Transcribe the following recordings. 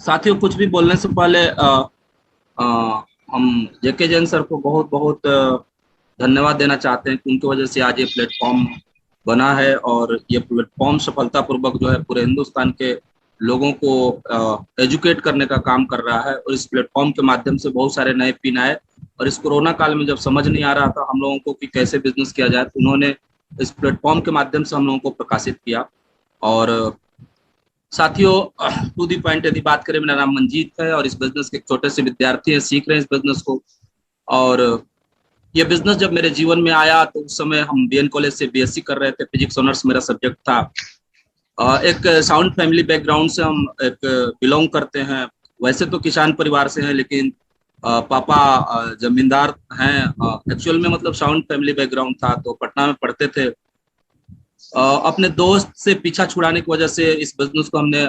साथियों, कुछ भी बोलने से पहले अ, हम जेके जैन सर को बहुत बहुत धन्यवाद देना चाहते हैं कि उनकी वजह से आज ये प्लेटफॉर्म बना है और ये प्लेटफॉर्म सफलतापूर्वक जो है पूरे हिंदुस्तान के लोगों को एजुकेट करने का काम कर रहा है। और इस प्लेटफॉर्म के माध्यम से बहुत सारे नए पिन आए। और इस कोरोना काल में जब समझ नहीं आ रहा था हम लोगों को कि कैसे बिजनेस किया जाए, तो उन्होंने इस प्लेटफॉर्म के माध्यम से हम लोगों को प्रकाशित किया। और साथियों, टू दी पॉइंट यदि बात करें, मेरा नाम मंजीत है और इस बिजनेस के एक छोटे से विद्यार्थी हैं, सीख रहे हैं इस बिजनेस को। और ये बिजनेस जब मेरे जीवन में आया तो उस समय हम बीएन कॉलेज से बीएससी कर रहे थे, फिजिक्स ऑनर्स मेरा सब्जेक्ट था। एक साउंड फैमिली बैकग्राउंड से हम एक बिलोंग करते हैं। वैसे तो किसान परिवार से हैं, लेकिन पापा जमींदार हैं। एक्चुअल में मतलब साउंड फैमिली बैकग्राउंड था, तो पटना में पढ़ते थे। अपने दोस्त से पीछा छुड़ाने की वजह से इस बिजनेस को हमने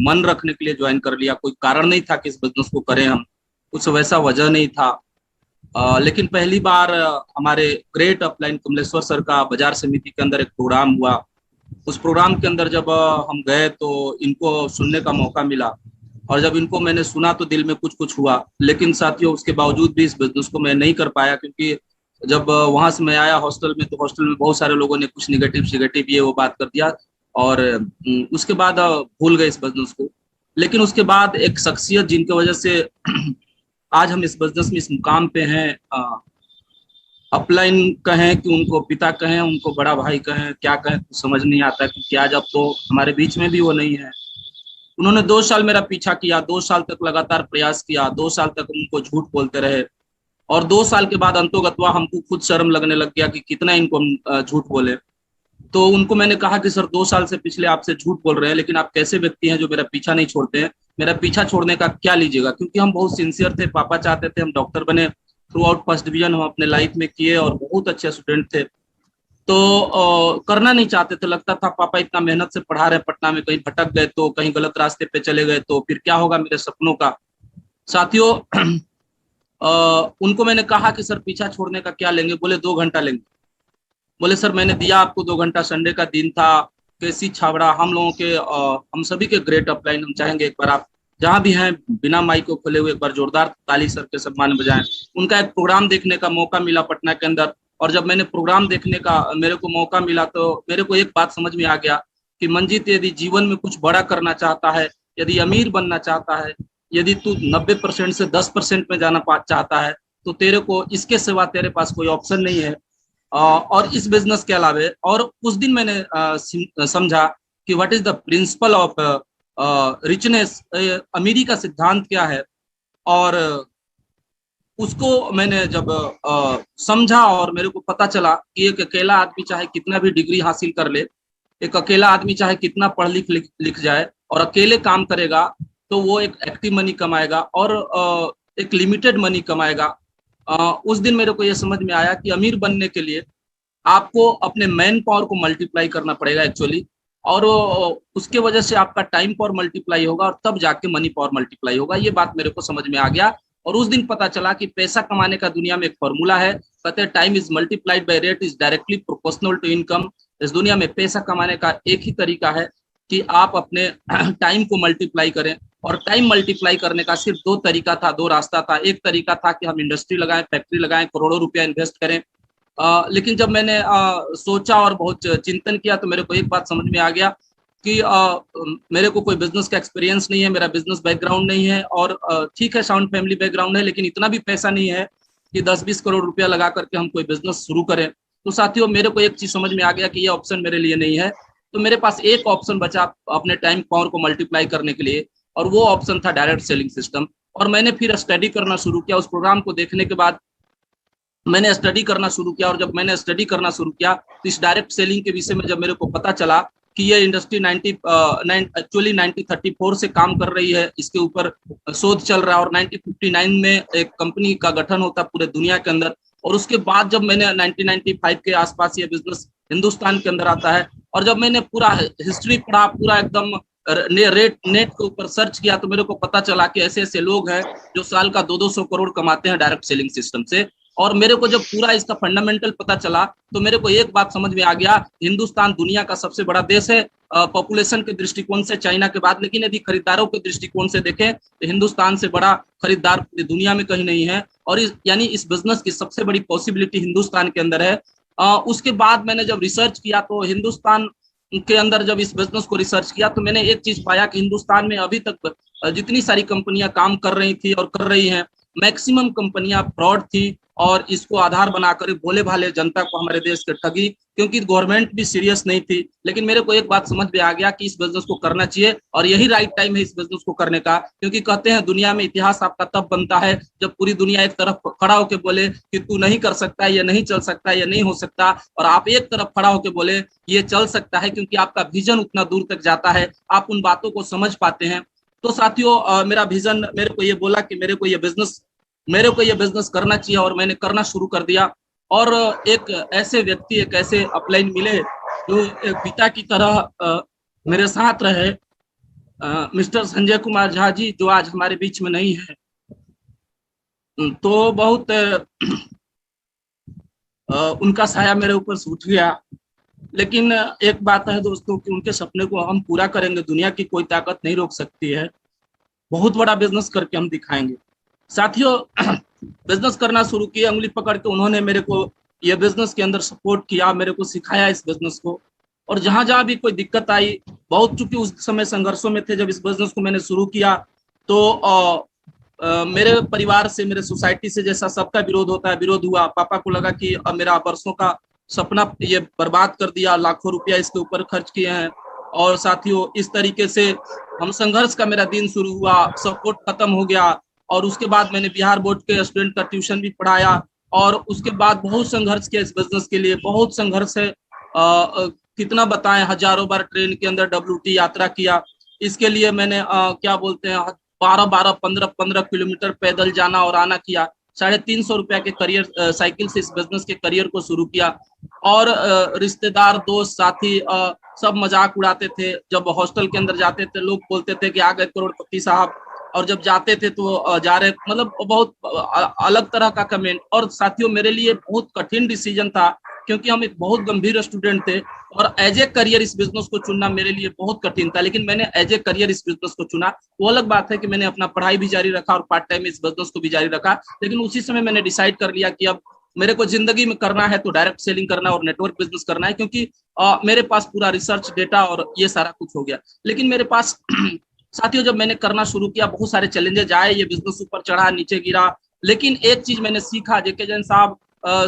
मन रखने के लिए ज्वाइन कर लिया। कोई कारण नहीं था कि इस बिजनेस को करें हम, कुछ वैसा वजह नहीं था। लेकिन पहली बार हमारे ग्रेट अपलाइन कमलेश्वर सर का बाजार समिति के अंदर एक प्रोग्राम हुआ। उस प्रोग्राम के अंदर जब हम गए तो इनको सुनने का मौका मिला। और जब इनको मैंने सुना तो दिल में कुछ कुछ हुआ। लेकिन साथियों, उसके बावजूद भी इस बिजनेस को मैं नहीं कर पाया, क्योंकि जब वहां से मैं आया हॉस्टल में, तो हॉस्टल में बहुत सारे लोगों ने कुछ निगेटिव ये वो बात कर दिया। और उसके बाद भूल गए इस बिजनेस को। लेकिन उसके बाद एक शख्सियत जिनकी वजह से आज हम इस बिजनेस में इस मुकाम पे हैं, अपलाइन कहें कि उनको पिता कहें, उनको बड़ा भाई कहें, क्या कहें तो समझ नहीं आता, क्योंकि आज अब तो हमारे बीच में भी वो नहीं है। उन्होंने 2 साल मेरा पीछा किया, 2 साल तक लगातार प्रयास किया, 2 साल तक उनको झूठ बोलते रहे। और 2 साल के बाद अंतोगत्वा हमको खुद शर्म लगने लग गया कि कितना इनको हम झूठ बोले। तो उनको मैंने कहा कि सर, 2 साल से पिछले आपसे झूठ बोल रहे हैं, लेकिन आप कैसे व्यक्ति हैं जो मेरा पीछा नहीं छोड़ते हैं? मेरा पीछा छोड़ने का क्या लीजिएगा? क्योंकि हम बहुत सिंसियर थे, पापा चाहते थे हम डॉक्टर बने। थ्रू आउट फर्स्ट डिवीजन हम अपने लाइफ में किए और बहुत अच्छे स्टूडेंट थे। तो करना नहीं चाहते थे। लगता था पापा इतना मेहनत से पढ़ा रहे पटना में, कहीं भटक गए तो, कहीं गलत रास्ते पे चले गए तो फिर क्या होगा मेरे सपनों का। साथियों, उनको मैंने कहा कि सर, पीछा छोड़ने का क्या लेंगे? बोले 2 घंटा लेंगे। बोले सर, मैंने दिया आपको 2 घंटा, संडे का दिन था, कैसी छावड़ा हम लोगों के, हम सभी के ग्रेट अपलाइन। हम चाहेंगे एक बार आप जहां भी हैं बिना माइक को खोले हुए एक बार जोरदार ताली सर के सम्मान में बजाएं। उनका एक प्रोग्राम देखने का मौका मिला पटना के अंदर। और जब मैंने प्रोग्राम देखने का मेरे को मौका मिला तो मेरे को एक बात समझ में आ गया कि मंजीत, यदि जीवन में कुछ बड़ा करना चाहता है, यदि अमीर बनना चाहता है, यदि तू 90% से 10% में जाना चाहता है, तो तेरे को इसके सिवा तेरे पास कोई ऑप्शन नहीं है। और इस बिजनेस के अलावे, और उस दिन मैंने समझा कि what is the principle of richness, अमीरी का सिद्धांत क्या है। और उसको मैंने जब समझा और मेरे को पता चला कि एक अकेला आदमी चाहे कितना भी डिग्री हासिल कर ले, एक अकेला आदमी चाहे कितना पढ़ लिख जाए और अकेले काम करेगा, तो वो एक एक्टिव मनी कमाएगा और एक लिमिटेड मनी कमाएगा। उस दिन मेरे को ये समझ में आया कि अमीर बनने के लिए आपको अपने मैन पावर को मल्टीप्लाई करना पड़ेगा एक्चुअली। और उसके वजह से आपका टाइम पावर मल्टीप्लाई होगा और तब जाके मनी पावर मल्टीप्लाई होगा। ये बात मेरे को समझ में आ गया। और उस दिन पता चला कि पैसा कमाने का दुनिया में एक फॉर्मूला है, कहते हैं time is multiplied by rate is directly proportional to income. इस दुनिया में पैसा कमाने का एक ही तरीका है कि आप अपने टाइम को मल्टीप्लाई करें। और टाइम मल्टीप्लाई करने का सिर्फ 2 तरीका था, 2 रास्ता था। एक तरीका था कि हम इंडस्ट्री लगाएं, फैक्ट्री लगाएं, करोड़ों रुपया इन्वेस्ट करें। लेकिन जब मैंने सोचा और बहुत चिंतन किया तो मेरे को एक बात समझ में आ गया कि मेरे को कोई बिजनेस का एक्सपीरियंस नहीं है, मेरा बिजनेस बैकग्राउंड नहीं है। और ठीक है, साउंड फैमिली बैकग्राउंड है, लेकिन इतना भी पैसा नहीं है कि 10-20 करोड़ रुपया लगा करके हम कोई बिजनेस शुरू करें। तो साथियों, मेरे को एक चीज समझ में आ गया कि ये ऑप्शन मेरे लिए नहीं है। तो मेरे पास एक ऑप्शन बचा अपने टाइम पावर को मल्टीप्लाई करने के लिए, और वो ऑप्शन था डायरेक्ट सेलिंग सिस्टम। और मैंने फिर स्टडी करना शुरू किया। उस प्रोग्राम को देखने के बाद मैंने स्टडी करना शुरू किया। और जब मैंने स्टडी करना शुरू किया तो इस डायरेक्ट सेलिंग के विषय में जब मेरे को पता चला कि ये इंडस्ट्री 1934 से काम कर रही है, इसके ऊपर शोध चल रहा है, और 1959 में एक कंपनी का गठन होता है पूरे दुनिया के अंदर। और उसके बाद जब मैंने 1995 के आसपास ये बिजनेस हिंदुस्तान के अंदर आता है, और जब मैंने पूरा हिस्ट्री पढ़ा, पूरा एकदम नेट के ऊपर सर्च किया, तो मेरे को पता चला कि ऐसे ऐसे लोग हैं जो साल का 200-200 करोड़ कमाते हैं डायरेक्ट सेलिंग सिस्टम से। और मेरे को जब पूरा इसका फंडामेंटल पता चला तो मेरे को एक बात समझ में आ गया, हिंदुस्तान दुनिया का सबसे बड़ा देश है पॉपुलेशन के दृष्टिकोण से चाइना के बाद, लेकिन यदि खरीदारों के दृष्टिकोण से देखें तो हिंदुस्तान से बड़ा खरीदार पूरी दुनिया में कहीं नहीं है, और यानी इस बिजनेस की सबसे बड़ी पॉसिबिलिटी हिंदुस्तान के अंदर है। उसके बाद मैंने जब रिसर्च किया तो हिंदुस्तान के अंदर जब इस बिजनेस को रिसर्च किया तो मैंने एक चीज पाया कि हिंदुस्तान में अभी तक जितनी सारी कंपनियां काम कर रही थी और कर रही हैं, मैक्सिमम कंपनियां फ्रॉड थी और इसको आधार बनाकर भोले भाले जनता को हमारे देश के ठगी, क्योंकि गवर्नमेंट भी सीरियस नहीं थी। लेकिन मेरे को एक बात समझ में आ गया कि इस बिजनेस को करना चाहिए और यही राइट टाइम है इस बिजनेस को करने का, क्योंकि कहते हैं दुनिया में इतिहास आपका तब बनता है जब पूरी दुनिया एक तरफ खड़ा होकर बोले कि तू नहीं कर सकता, ये नहीं चल सकता, ये नहीं हो सकता, और आप एक तरफ खड़ा होकर बोले ये चल सकता है, क्योंकि आपका विजन उतना दूर तक जाता है, आप उन बातों को समझ पाते हैं। तो साथियों मेरा विजन मेरे को ये बोला कि मेरे को ये बिजनेस करना चाहिए और मैंने करना शुरू कर दिया। और एक ऐसे व्यक्ति, एक ऐसे अपलाइन मिले जो एक पिता की तरह मेरे साथ रहे, मिस्टर संजय कुमार झा जी, जो आज हमारे बीच में नहीं है। तो बहुत उनका साया मेरे ऊपर से उठ गया। लेकिन एक बात है दोस्तों कि उनके सपने को हम पूरा करेंगे, दुनिया की कोई ताकत नहीं रोक सकती है। बहुत बड़ा बिजनेस करके हम दिखाएंगे। साथियों बिजनेस करना शुरू किया, उंगली पकड़ के उन्होंने मेरे को ये बिजनेस के अंदर सपोर्ट किया, मेरे को सिखाया इस बिजनेस को। और जहां जहां भी कोई दिक्कत आई, बहुत चूंकि उस समय संघर्षों में थे जब इस बिजनेस को मैंने शुरू किया, तो मेरे परिवार से, मेरे सोसाइटी से, जैसा सबका विरोध होता है, विरोध हुआ। पापा को लगा कि मेरा वर्षों का सपना ये बर्बाद कर दिया, लाखों रुपया इसके ऊपर खर्च किए हैं। और साथियों इस तरीके से हम संघर्ष का मेरा दिन शुरू हुआ, सपोर्ट खत्म हो गया। और उसके बाद मैंने बिहार बोर्ड के स्टूडेंट का ट्यूशन भी पढ़ाया, और उसके बाद बहुत संघर्ष किया इस बिजनेस के लिए, बहुत संघर्ष है। कितना बताएं, हजारों बार ट्रेन के अंदर WT यात्रा किया। इसके लिए मैंने क्या बोलते हैं 12-12, 15-15 किलोमीटर पैदल जाना और आना किया। 350 रुपया के करियर साइकिल से इस बिजनेस के करियर को शुरू किया। और रिश्तेदार, दोस्त, साथी सब मजाक उड़ाते थे। जब हॉस्टल के अंदर जाते थे लोग बोलते थे कि आ गए करोड़पति साहब, और जब जाते थे तो जा रहे, मतलब बहुत अलग तरह का कमेंट। और साथियों मेरे लिए बहुत कठिन डिसीजन था, क्योंकि हम एक बहुत गंभीर स्टूडेंट थे, और एज ए करियर इस बिजनेस को चुनना मेरे लिए बहुत कठिन था। लेकिन मैंने एज ए करियर इस बिजनेस को चुना। वो अलग बात है कि मैंने अपना पढ़ाई भी जारी रखा और पार्ट टाइम इस बिजनेस को भी जारी रखा। लेकिन उसी समय मैंने डिसाइड कर लिया कि अब मेरे को जिंदगी में करना है तो डायरेक्ट सेलिंग करना और नेटवर्क बिजनेस करना है, क्योंकि मेरे पास पूरा रिसर्च डेटा और ये सारा कुछ हो गया। लेकिन मेरे पास साथियों जब मैंने करना शुरू किया, बहुत सारे चैलेंजेस आए, ये बिजनेस ऊपर चढ़ा, नीचे गिरा। लेकिन एक चीज मैंने सीखा, जेके जैन साहब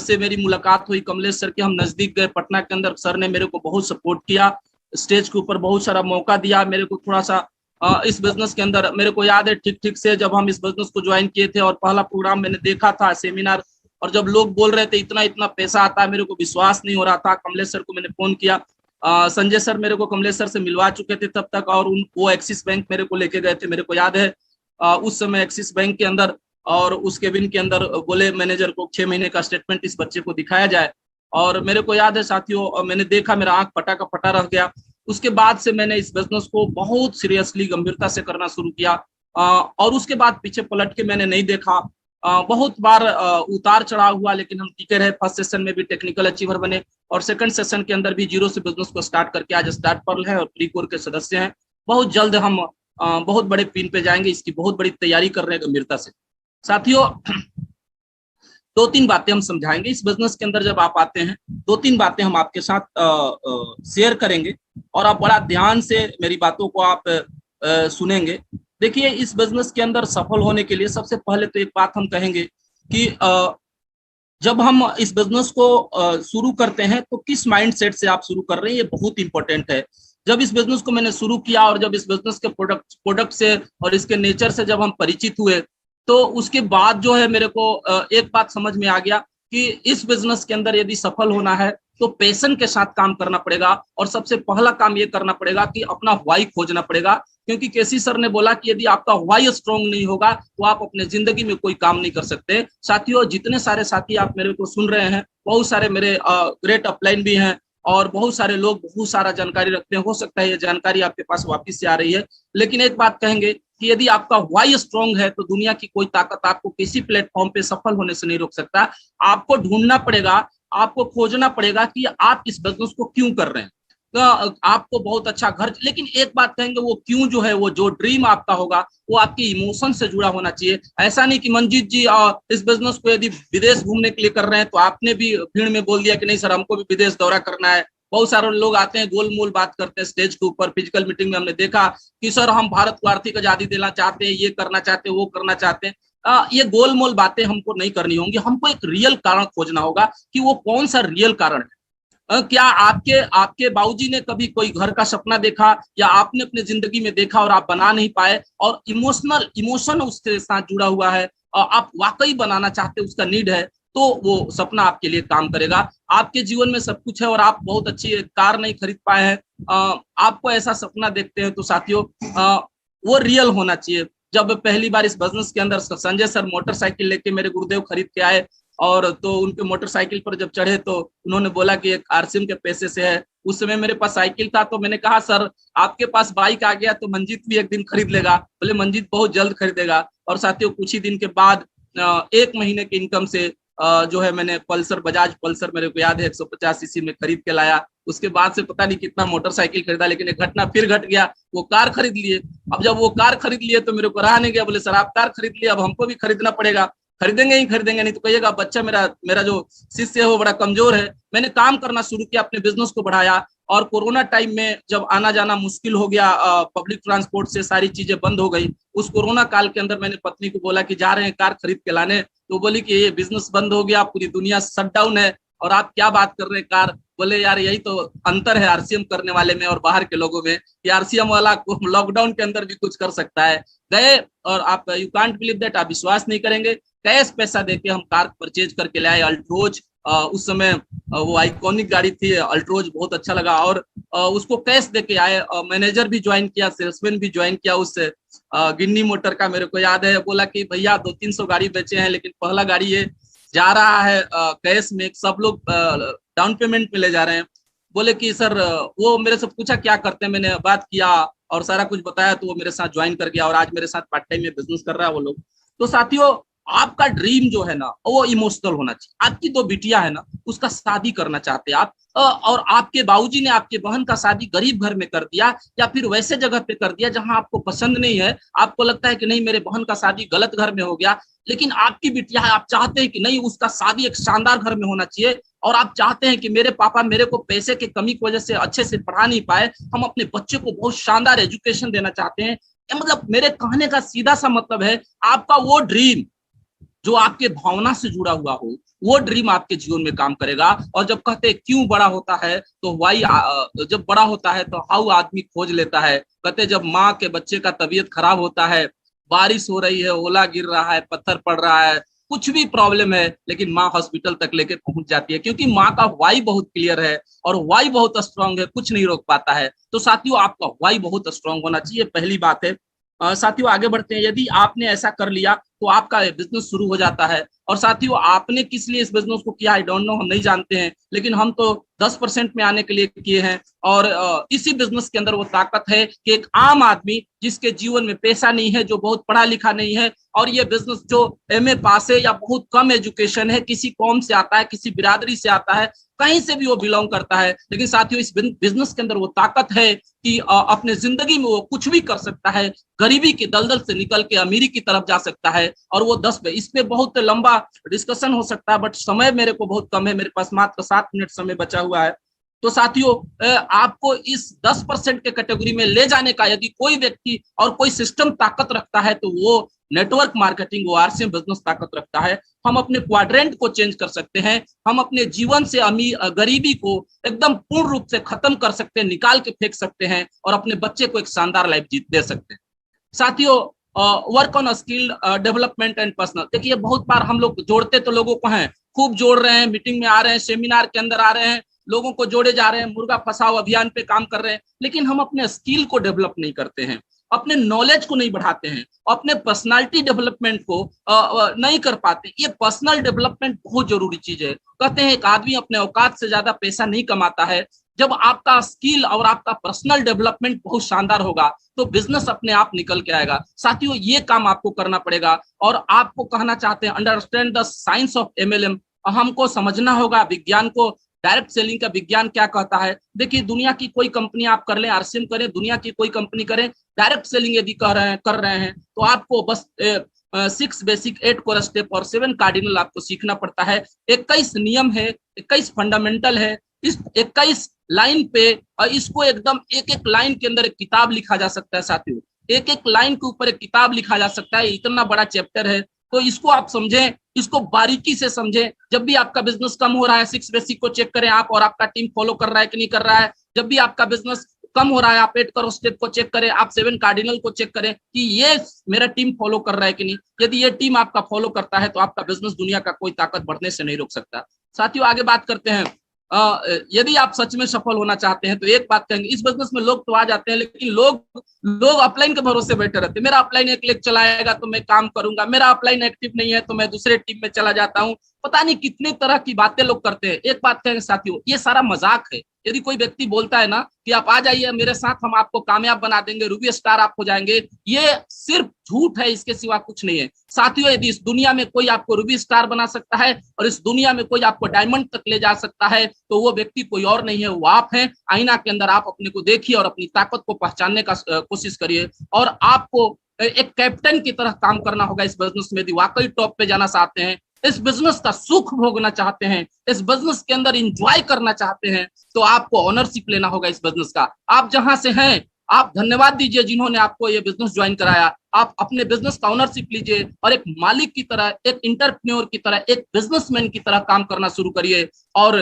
से मेरी मुलाकात हुई, कमलेश सर के हम नजदीक गए पटना के अंदर। सर ने मेरे को बहुत सपोर्ट किया, स्टेज के ऊपर बहुत सारा मौका दिया मेरे को थोड़ा सा इस बिजनेस के अंदर। मेरे को याद है ठीक से जब हम इस बिजनेस को ज्वाइन किए थे और पहला प्रोग्राम मैंने देखा था, सेमिनार, और जब लोग बोल रहे थे इतना इतना पैसा आता है, मेरे को विश्वास नहीं हो रहा था। कमलेश सर को मैंने फोन किया, संजय सर मेरे को कमलेश सर से मिलवा चुके थे तब तक, और वो एक्सिस बैंक मेरे को लेके गए थे। मेरे को याद है उस समय एक्सिस बैंक के अंदर और उस केबिन के अंदर बोले मैनेजर को 6 महीने का स्टेटमेंट इस बच्चे को दिखाया जाए। और मेरे को याद है साथियों, मैंने देखा, मेरा आंख फटा का फटा रह गया। उसके बाद से मैंने इस बिजनेस को बहुत सीरियसली, गंभीरता से करना शुरू किया। और उसके बाद पीछे पलट के मैंने नहीं देखा। बहुत बार उतार चढ़ाव हुआ, लेकिन हम टिके रहे। फर्स्ट सेशन में भी टेक्निकल अचीवर बने, और सेकंड सेशन के अंदर भी जीरो से बिजनेस को स्टार्ट करके आज स्टार्ट पर्ल है और प्री कोर के सदस्य हैं। बहुत जल्द हम बहुत बड़े पिन पे जाएंगे, इसकी बहुत बड़ी तैयारी कर रहे हैं गंभीरता से। साथियों 2-3 बातें हम समझाएंगे इस बिजनेस के अंदर। जब आप आते हैं 2-3 बातें हम आपके साथ शेयर करेंगे, और आप बड़ा ध्यान से मेरी बातों को आप सुनेंगे। देखिए, इस बिजनेस के अंदर सफल होने के लिए सबसे पहले तो एक बात हम कहेंगे कि जब हम इस बिजनेस को शुरू करते हैं तो किस माइंडसेट से आप शुरू कर रहे हैं, ये बहुत इंपॉर्टेंट है। जब इस बिजनेस को मैंने शुरू किया और जब इस बिजनेस के प्रोडक्ट से और इसके नेचर से जब हम परिचित हुए, तो उसके बाद जो है मेरे को एक बात समझ में आ गया कि इस बिजनेस के अंदर यदि सफल होना है तो पैशन के साथ काम करना पड़ेगा। और सबसे पहला काम ये करना पड़ेगा कि अपना व्हाई खोजना पड़ेगा, क्योंकि केसी सर ने बोला कि यदि आपका व्हाई स्ट्रॉन्ग नहीं होगा तो आप अपने जिंदगी में कोई काम नहीं कर सकते। साथियों, जितने सारे साथी आप मेरे को सुन रहे हैं, बहुत सारे मेरे ग्रेट अपलाइन भी हैं, और बहुत सारे लोग बहुत सारा जानकारी रखते हैं। हो सकता है ये जानकारी आपके पास वापिस से आ रही है, लेकिन एक बात कहेंगे कि यदि आपका वाई स्ट्रांग है तो दुनिया की कोई ताकत आपको किसी प्लेटफॉर्म पे सफल होने से नहीं रोक सकता। आपको ढूंढना पड़ेगा, आपको खोजना पड़ेगा कि आप इस बिजनेस को क्यों कर रहे हैं। तो आपको बहुत अच्छा घर, लेकिन एक बात कहेंगे, वो क्यों जो है, वो जो ड्रीम आपका होगा वो आपके इमोशन से जुड़ा होना चाहिए। ऐसा नहीं कि मंजीत जी इस बिजनेस को यदि विदेश घूमने के लिए कर रहे हैं तो आपने भी भीड़ में बोल दिया कि नहीं सर हमको भी विदेश दौरा करना है। बहुत सारे लोग आते हैं, गोलमोल बात करते हैं स्टेज के ऊपर, फिजिकल मीटिंग में हमने देखा कि सर हम भारत को आर्थिक आजादी देना चाहते हैं, ये करना चाहते हैं, वो करना चाहते हैं। ये गोलमोल बातें हमको नहीं करनी होंगी, हमको एक रियल कारण खोजना होगा कि वो कौन सा रियल कारण है। क्या आपके आपके बाबूजी ने कभी कोई घर का सपना देखा, या आपने अपने जिंदगी में देखा और आप बना नहीं पाए, और इमोशन उसके साथ जुड़ा हुआ है, और आप वाकई बनाना चाहते, उसका नीड है, तो वो सपना आपके लिए काम करेगा। आपके जीवन में सब कुछ है और आप बहुत अच्छी कार नहीं खरीद पाए हैं, आपको ऐसा सपना देखते हैं, तो साथियों वो रियल होना चाहिए। जब पहली बार इस बिजनेस के अंदर संजय सर मोटरसाइकिल लेके मेरे गुरुदेव खरीद के आए, और तो उनके मोटरसाइकिल पर जब चढ़े तो उन्होंने बोला कि एक आरसीएम के पैसे से है। उस समय मेरे पास साइकिल था, तो मैंने कहा सर आपके पास बाइक आ गया तो मंजीत भी एक दिन खरीद लेगा। बोले मंजीत बहुत जल्द खरीदेगा। और साथियों कुछ ही दिन के बाद 1 महीने के इनकम से जो है मैंने पल्सर, बजाज पल्सर, मेरे को याद है 150 सीसी में खरीद के लाया। उसके बाद से पता नहीं कितना मोटरसाइकिल खरीदा, लेकिन एक घटना फिर घट गया, वो कार खरीद लिए। अब जब वो कार खरीद लिए तो मेरे को रहा नहीं गया, बोले सर आप कार खरीद लिए, अब हमको भी खरीदना पड़ेगा। खरीदेंगे ही खरीदेंगे, नहीं तो कहिएगा बच्चा मेरा मेरा जो शिष्य है वो बड़ा कमजोर है। मैंने काम करना शुरू किया, अपने बिजनेस को बढ़ाया। और कोरोना टाइम में जब आना जाना मुश्किल हो गया, पब्लिक ट्रांसपोर्ट से सारी चीजें बंद हो गई, उस कोरोना काल के अंदर मैंने पत्नी को बोला कि जा रहे हैं कार खरीद के लाने, तो बोली कि ये बिजनेस बंद हो गया, पूरी दुनिया शटडाउन है और आप क्या बात कर रहे हैं कार। बोले यार यही तो अंतर है आरसीएम करने वाले में और बाहर के लोगों में, कि आरसीएम वाला लॉकडाउन के अंदर भी कुछ कर सकता है। गए और आप यू कांट बिलीव दैट, आप विश्वास नहीं करेंगे, कैश पैसा देके हम कार परचेज करके लाए अल्ट्रोज। उस समय वो आइकॉनिक गाड़ी थी अल्ट्रोज, बहुत अच्छा लगा। और उसको कैश देके आए, मैनेजर भी ज्वाइन किया, सेल्समैन भी ज्वाइन किया उससे, गिन्नी मोटर का मेरे को याद है। बोला कि भैया 200-300 गाड़ी बेचे हैं, लेकिन पहला गाड़ी ये जा रहा है कैश में, सब लोग डाउन पेमेंट में ले जा रहे हैं। बोले कि सर वो मेरे से पूछा क्या करते हैं, मैंने बात किया और सारा कुछ बताया, तो वो मेरे साथ ज्वाइन कर गया और आज मेरे साथ पार्ट टाइम में बिजनेस कर रहा है वो लोग। तो साथियों आपका ड्रीम जो है ना वो इमोशनल होना चाहिए। आपकी 2 बिटिया है ना, उसका शादी करना चाहते हैं आप, और आपके बाबूजी ने आपके बहन का शादी गरीब घर में कर दिया, या फिर वैसे जगह पे कर दिया जहां आपको पसंद नहीं है, आपको लगता है कि नहीं मेरे बहन का शादी गलत घर में हो गया, लेकिन आपकी बिटिया है, आप चाहते हैं कि नहीं उसका शादी एक शानदार घर में होना चाहिए, और आप चाहते हैं कि मेरे पापा मेरे को पैसे की कमी की वजह से अच्छे से पढ़ा नहीं पाए, हम अपने बच्चे को बहुत शानदार एजुकेशन देना चाहते हैं। मतलब मेरे कहने का सीधा सा मतलब है, आपका वो ड्रीम जो आपके भावना से जुड़ा हुआ हो, वो ड्रीम आपके जीवन में काम करेगा। और जब कहते हैं क्यों बड़ा होता है, तो वाई, जब बड़ा होता है तो हाउ आदमी खोज लेता है। कहते जब माँ के बच्चे का तबीयत खराब होता है, बारिश हो रही है, ओला गिर रहा है, पत्थर पड़ रहा है, कुछ भी प्रॉब्लम है, लेकिन माँ हॉस्पिटल तक लेके पहुंच जाती है, क्योंकि माँ का वाई बहुत क्लियर है और वाई बहुत स्ट्रांग है, कुछ नहीं रोक पाता है। तो साथियों आपका वाई बहुत स्ट्रांग होना चाहिए, पहली बात है। साथियों आगे बढ़ते हैं। यदि आपने ऐसा कर लिया तो आपका बिजनेस शुरू हो जाता है। और साथियों आपने किस लिए इस बिजनेस को किया, आई डोंट नो, हम नहीं जानते हैं, लेकिन हम तो 10% में आने के लिए किए हैं। और इसी बिजनेस के अंदर वो ताकत है कि एक आम आदमी जिसके जीवन में पैसा नहीं है, जो बहुत पढ़ा लिखा नहीं है, और ये बिजनेस जो एमए पास है या बहुत कम एजुकेशन है, किसी कौम से आता है, किसी बिरादरी से आता है, कहीं से भी वो बिलोंग करता है, लेकिन साथियों इस बिजनेस के अंदर वो ताकत है कि अपने जिंदगी में वो कुछ भी कर सकता है, गरीबी के दलदल से निकल के अमीरी की तरफ जा सकता है। और वो 10 पे, इस पे बहुत लंबा डिस्कशन हो सकता है, बट समय मेरे को बहुत कम है, मेरे पास मात्र 7 मिनट समय बचा हुआ है। तो साथियों आपको इस 10% के कैटेगरी में ले जाने का यदि कोई व्यक्ति और कोई सिस्टम ताकत रखता है, तो वो नेटवर्क मार्केटिंग, वो आरसीएम बिजनेस ताकत रखता है। हम अपने क्वाड्रेंट को चेंज कर सकते हैं, हम अपने जीवन से गरीबी को एकदम पूर्ण रूप से खत्म कर सकते हैं, निकाल के फेंक सकते हैं, और अपने बच्चे को एक शानदार लाइफ दे सकते हैं। साथियों work on skill development and personal, देखिए बहुत बार हम लोग जोड़ते तो लोगों को हैं, खूब जोड़ रहे हैं, मीटिंग में आ रहे हैं, सेमिनार के अंदर आ रहे हैं, लोगों को जोड़े जा रहे हैं, मुर्गा फंसाओ अभियान पे काम कर रहे हैं, लेकिन हम अपने स्किल को डेवलप नहीं करते हैं, अपने नॉलेज को नहीं बढ़ाते हैं, अपने पर्सनालिटी डेवलपमेंट को नहीं कर पाते। ये पर्सनल डेवलपमेंट बहुत जरूरी चीज है। कहते हैं एक आदमी अपने औकात से ज्यादा पैसा नहीं कमाता है, जब आपका स्किल और आपका पर्सनल डेवलपमेंट बहुत शानदार होगा तो बिजनेस अपने आप निकल के आएगा। साथियों, ये काम आपको करना पड़ेगा। और आपको कहना चाहते हैं understand the science of MLM, हमको समझना होगा विज्ञान को, डायरेक्ट सेलिंग का विज्ञान क्या कहता है। देखिए, दुनिया की कोई कंपनी आप कर लें, आरसीएम करें, दुनिया की कोई कंपनी करें, डायरेक्ट सेलिंग यदि कर रहे हैं तो आपको बस 6 बेसिक, 8 कोर स्टेप और 7 कार्डिनल आपको सीखना पड़ता है। 21 नियम है, 21 फंडामेंटल है। इस 21 लाइन पे, और इसको एकदम एक एक लाइन के अंदर एक किताब लिखा जा सकता है साथियों, एक एक लाइन के ऊपर एक किताब लिखा जा सकता है, इतना बड़ा चैप्टर है। तो इसको आप समझें, इसको बारीकी से समझें। जब भी आपका बिजनेस कम हो रहा है, 6 बेसिक को चेक करें आप, और आपका टीम फॉलो कर रहा है कि नहीं कर रहा है। जब भी आपका बिजनेस कम हो रहा है, आप 8 करोड़ स्टेप को चेक करें, आप 7 कार्डिनल को चेक करें कि ये मेरा टीम फॉलो कर रहा है कि नहीं। यदि ये टीम आपका फॉलो करता है तो आपका बिजनेस दुनिया का कोई ताकत बढ़ने से नहीं रोक सकता। साथियों, आगे बात करते हैं। यदि आप सच में सफल होना चाहते हैं तो एक बात कहेंगे, इस बिजनेस में लोग तो आ जाते हैं, लेकिन लोग अपलाइन के भरोसे बैठे रहते हैं। मेरा अपलाइन 1 लाख चलाएगा तो मैं काम करूंगा, मेरा अपलाइन एक्टिव नहीं है तो मैं दूसरे टीम में चला जाता हूं। पता नहीं कितनी तरह की बातें लोग करते हैं। एक बात कहेंगे साथियों, ये सारा मजाक है। यदि कोई व्यक्ति बोलता है ना कि आप आ जाइए मेरे साथ, हम आपको कामयाब बना देंगे, रूबी स्टार आप हो जाएंगे, ये सिर्फ झूठ है, इसके सिवा कुछ नहीं है। साथियों, यदि इस दुनिया में कोई आपको रूबी स्टार बना सकता है और इस दुनिया में कोई आपको डायमंड तक ले जा सकता है तो वो व्यक्ति कोई और नहीं है, वो आप हैं। आईना के अंदर आप अपने को देखिए और अपनी ताकत को पहचानने का कोशिश करिए। और आपको एक कैप्टन की तरह काम करना होगा इस बिजनेस में। यदि वाकई टॉप पे जाना चाहते हैं, इस बिजनेस का सुख भोगना चाहते हैं, इस बिजनेस के अंदर एंजॉय करना चाहते हैं, तो आपको ऑनरशिप लेना होगा इस बिजनेस का। आप जहां से हैं, आप धन्यवाद दीजिए जिन्होंने आपको ये बिजनेस ज्वाइन कराया। आप अपने बिजनेस का ऑनरशिप लीजिए और एक मालिक की तरह, एक इंटरप्रेन्योर की तरह, एक बिजनेसमैन की तरह काम करना शुरू करिए। और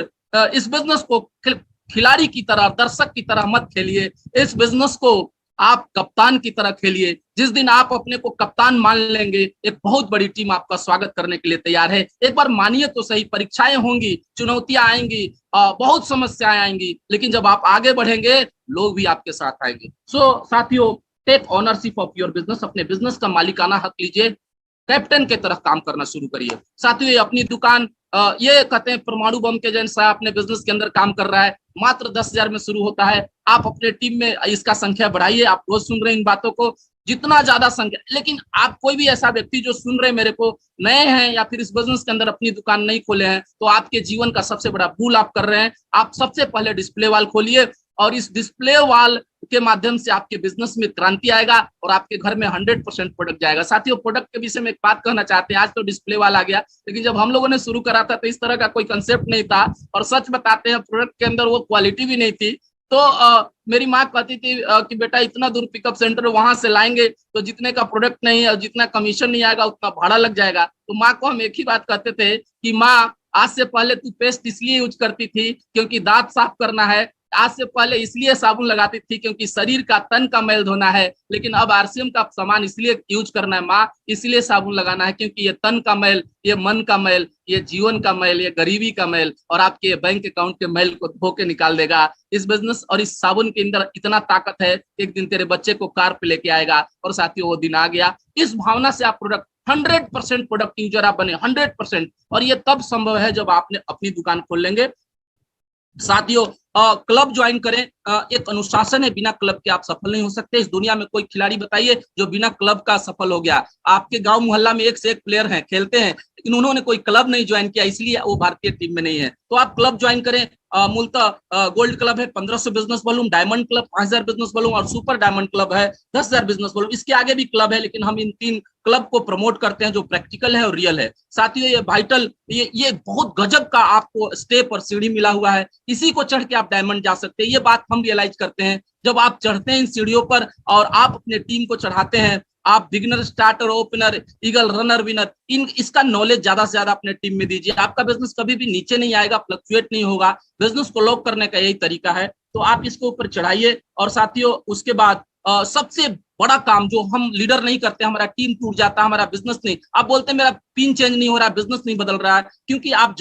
इस बिजनेस को खिलाड़ी की तरह, दर्शक की तरह मत खेलिए। इस बिजनेस को आप कप्तान की तरह खेलिए। जिस दिन आप अपने को कप्तान मान लेंगे, एक बहुत बड़ी टीम आपका स्वागत करने के लिए तैयार है। एक बार मानिए तो सही, परीक्षाएं होंगी, चुनौतियां आएंगी, बहुत समस्याएं आएंगी, लेकिन जब आप आगे बढ़ेंगे लोग भी आपके साथ आएंगे। साथियों, take ownership of your business, अपने बिजनेस का मालिकाना हक लीजिए, कैप्टन के तरह काम करना शुरू करिए। साथियों, ये अपनी दुकान, ये कहते हैं परमाणु बम के जैसा अपने बिजनेस के अंदर काम कर रहा है, मात्र 10,000 में शुरू होता है। आप अपने टीम में इसका संख्या बढ़ाइए। आप रोज सुन रहे हैं इन बातों को, जितना ज्यादा संख्या, लेकिन आप कोई भी ऐसा व्यक्ति जो सुन रहे मेरे को, नए हैं या फिर इस बिजनेस के अंदर अपनी दुकान नहीं खोले हैं, तो आपके जीवन का सबसे बड़ा भूल आप कर रहे हैं। आप सबसे पहले डिस्प्ले वॉल खोलिए और इस डिस्प्ले वॉल के माध्यम से आपके बिजनेस में क्रांति आएगा और आपके घर में 100% प्रोडक्ट जाएगा। साथियों, प्रोडक्ट के विषय में एक बात कहना चाहते हैं। आज तो डिस्प्ले वाल आ गया, लेकिन जब हम लोगों ने शुरू करा था तो इस तरह का कोई कंसेप्ट नहीं था, और सच बताते हैं प्रोडक्ट के अंदर वो क्वालिटी भी नहीं थी। तो मेरी माँ कहती थी कि बेटा इतना दूर पिकअप सेंटर वहां से लाएंगे तो जितने का प्रोडक्ट नहीं है और जितना कमीशन नहीं आएगा उतना भाड़ा लग जाएगा। तो माँ को हम एक ही बात कहते थे कि माँ, आज से पहले तू पेस्ट इसलिए यूज करती थी क्योंकि दांत साफ करना है, आज से पहले इसलिए साबुन लगाती थी क्योंकि शरीर का, तन का मैल धोना है, लेकिन अब आरसीएम का सामान इसलिए यूज करना है माँ, इसलिए साबुन लगाना है क्योंकि ये तन का मैल, ये मन का मैल, ये जीवन का मैल, ये गरीबी का मैल और आपके बैंक अकाउंट के मैल को धो के निकाल देगा। इस बिजनेस और इस साबुन के अंदर इतना ताकत है, एक दिन तेरे बच्चे को कार पे लेके आएगा। और साथियों, वो दिन आ गया। इस भावना से आप प्रोडक्ट 100% प्रोडक्ट यूजर आप बने, 100%। और ये तब संभव है जब आपने अपनी दुकान खोल लेंगे। साथियों, क्लब ज्वाइन करें, एक अनुशासन है, बिना क्लब के आप सफल नहीं हो सकते। इस दुनिया में कोई खिलाड़ी बताइए जो बिना क्लब का सफल हो गया। आपके गांव मोहल्ला में एक से एक प्लेयर हैं, खेलते हैं, लेकिन उन्होंने कोई क्लब नहीं ज्वाइन किया, इसलिए वो भारतीय टीम में नहीं है। तो आप क्लब ज्वाइन करें। मूलतः गोल्ड क्लब है 1500 business volume, diamond club 5000 business volume और सुपर डायमंड क्लब है 10,000 बिजनेस वॉल्यूम। इसके आगे भी क्लब है, लेकिन हम इन 3 क्लब को प्रमोट करते हैं जो प्रैक्टिकल है और रियल है। साथियों, ये वाइटल, ये बहुत गजब का आपको स्टेप और सीढ़ी मिला हुआ है, इसी को चढ़ के आप डायमंड जा सकते हैं। ये बात हम रियलाइज करते हैं जब आप चढ़ते हैं इन सीढ़ियों पर और आप अपने टीम को चढ़ाते हैं। आप beginner, starter, opener, eagle, runner, winner, इसका नॉलेज ज्यादा से ज्यादा अपने टीम में दीजिए। आपका बिजनेस कभी भी नीचे नहीं आएगा, फ्लक्चुएट नहीं होगा। बिजनेस को लॉक करने का यही तरीका है, तो आप इसको ऊपर चढ़ाइए। और साथियों, उसके बाद सबसे बड़ा काम जो हम लीडर नहीं करते, हमारा टीम टूट जाता है, हमारा बिजनेस नहीं, आप बोलते हैं मेरा पिन चेंज नहीं हो रहा, बिजनेस नहीं बदल रहा है, क्योंकि आप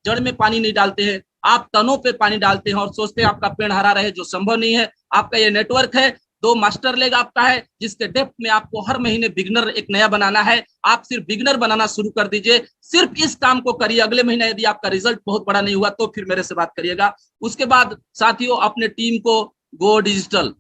जड़ में पानी नहीं डालते हैं, आप तनों पे पानी डालते हैं और सोचते हैं आपका पेड़ हरा रहे, जो संभव नहीं है। आपका ये नेटवर्क है, 2 मास्टर लेग आपका है, जिसके डेप्थ में आपको हर महीने बिगनर एक नया बनाना है। आप सिर्फ बिगनर बनाना शुरू कर दीजिए, सिर्फ इस काम को करिए। अगले महीने यदि आपका रिजल्ट बहुत बड़ा नहीं हुआ तो फिर मेरे से बात करिएगा। उसके बाद साथियों, अपने टीम को गो डिजिटल।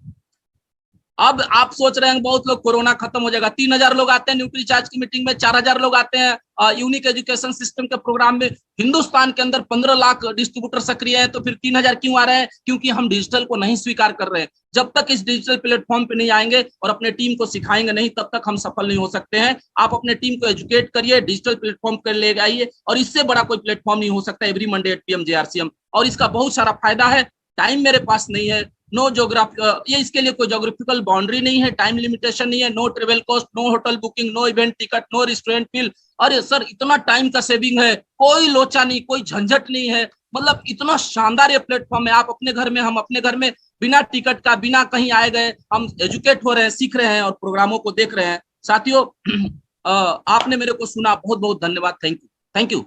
अब आप सोच रहे हैं बहुत लोग कोरोना खत्म हो जाएगा, 3000 लोग आते हैं न्यूट्रीचार्ज की मीटिंग में, 4000 लोग आते हैं यूनिक एजुकेशन सिस्टम के प्रोग्राम में। हिंदुस्तान के अंदर 15 लाख डिस्ट्रीब्यूटर सक्रिय है, तो फिर 3000 क्यों आ रहे हैं? क्योंकि हम डिजिटल को नहीं स्वीकार कर रहे हैं। जब तक इस डिजिटल प्लेटफॉर्म पे नहीं आएंगे और अपने टीम को सिखाएंगे नहीं, तब तक हम सफल नहीं हो सकते हैं। आप अपने टीम को एजुकेट करिए, डिजिटल प्लेटफॉर्म कर ले आइए, और इससे बड़ा कोई प्लेटफॉर्म नहीं हो सकता। एवरी मंडे 8 PM JRCM, और इसका बहुत सारा फायदा है। टाइम मेरे पास नहीं है, नो जोग्राफी, ये इसके लिए कोई जोग्राफिकल बाउंड्री नहीं है, टाइम लिमिटेशन नहीं है, no travel cost, no hotel booking, no event ticket, no restaurant bill. अरे सर, इतना टाइम का सेविंग है, कोई लोचा नहीं, कोई झंझट नहीं है। मतलब इतना शानदार ये प्लेटफॉर्म है। आप अपने घर में, हम अपने घर में, बिना टिकट का, बिना कहीं आए गए हम एजुकेट हो रहे हैं, सीख रहे हैं और प्रोग्रामों को देख रहे हैं। साथियों, आपने मेरे को सुना, बहुत बहुत धन्यवाद। Thank you, thank you.